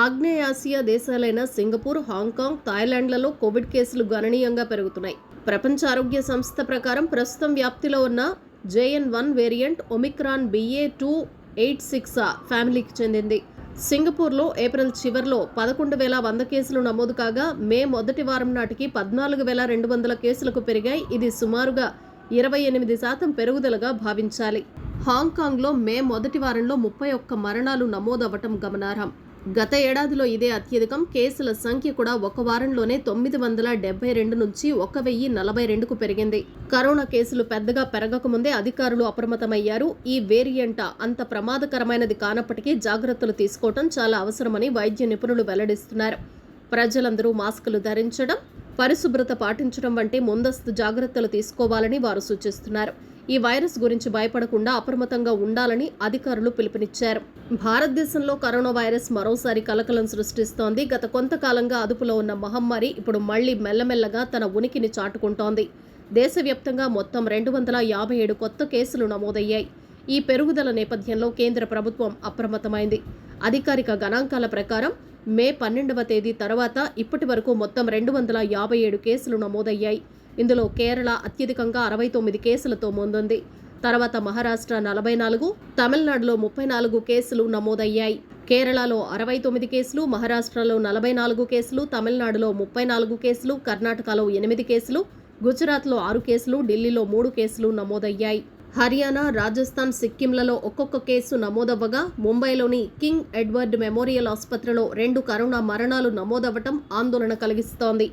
ఆగ్నేయాసియా దేశాలైన Singapore, Hong Kong, థాయిలాండ్లలో Covid కేసులు గణనీయంగా పెరుగుతున్నాయి. ప్రపంచ ఆరోగ్య సంస్థ ప్రకారం ప్రస్తుతం వ్యాప్తిలో ఉన్న JN.1 వేరియంట్ ఒమిక్రాన్ BA.2.86 ఫ్యామిలీకి చెందింది. సింగపూర్లో ఏప్రిల్ చివర్లో 11,100 కేసులు నమోదు కాగా మే మొదటి వారం నాటికి 14,200 కేసులకు పెరిగాయి. ఇది సుమారుగా 28% పెరుగుదలగా భావించాలి. హాంకాంగ్లో మే మొదటి వారంలో 31 మరణాలు నమోదవటం గమనార్హం. గత ఏడాదిలో ఇదే అత్యధికం. కేసుల సంఖ్య కూడా ఒక వారంలోనే 972 నుంచి 1,042కు పెరిగింది. కరోనా కేసులు పెద్దగా పెరగకముందే అధికారులు అప్రమత్తమయ్యారు. ఈ వేరియంట్ అంత ప్రమాదకరమైనది కానప్పటికీ జాగ్రత్తలు తీసుకోవటం చాలా అవసరమని వైద్య నిపుణులు వెల్లడిస్తున్నారు. ప్రజలందరూ మాస్కులు ధరించడం, పరిశుభ్రత పాటించడం వంటి ముందస్తు జాగ్రత్తలు తీసుకోవాలని వారు సూచిస్తున్నారు. ఈ వైరస్ గురించి భయపడకుండా అప్రమత్తంగా ఉండాలని అధికారులు పిలుపునిచ్చారు. భారతదేశంలో కరోనా వైరస్ మరోసారి కలకలం సృష్టిస్తోంది. గత కొంతకాలంగా అదుపులో ఉన్న మహమ్మారి ఇప్పుడు మళ్లీ మెల్లమెల్లగా తన ఉనికిని చాటుకుంటోంది. దేశవ్యాప్తంగా మొత్తం 257 కొత్త కేసులు నమోదయ్యాయి. ఈ పెరుగుదల నేపథ్యంలో కేంద్ర ప్రభుత్వం అప్రమత్తమైంది. అధికారిక గణాంకాల ప్రకారం మే 12వ తేదీ తర్వాత ఇప్పటి వరకు మొత్తం 257 కేసులు నమోదయ్యాయి. ఇందులో కేరళ అత్యధికంగా 69 కేసులతో ముందుంది. తర్వాత మహారాష్ట్ర 44, తమిళనాడులో 34 కేసులు నమోదయ్యాయి. కేరళలో 69 కేసులు, మహారాష్ట్రలో 44 కేసులు, తమిళనాడులో 34 కేసులు, కర్ణాటకలో 8 కేసులు, గుజరాత్లో 6 కేసులు, ఢిల్లీలో 3 కేసులు నమోదయ్యాయి. హర్యానా, రాజస్థాన్, సిక్కింలలో ఒక్కొక్క కేసు నమోదవ్వగా ముంబైలోని కింగ్ ఎడ్వర్డ్ మెమోరియల్ ఆసుపత్రిలో 2 కరోనా మరణాలు నమోదవ్వటం ఆందోళన కలిగిస్తోంది.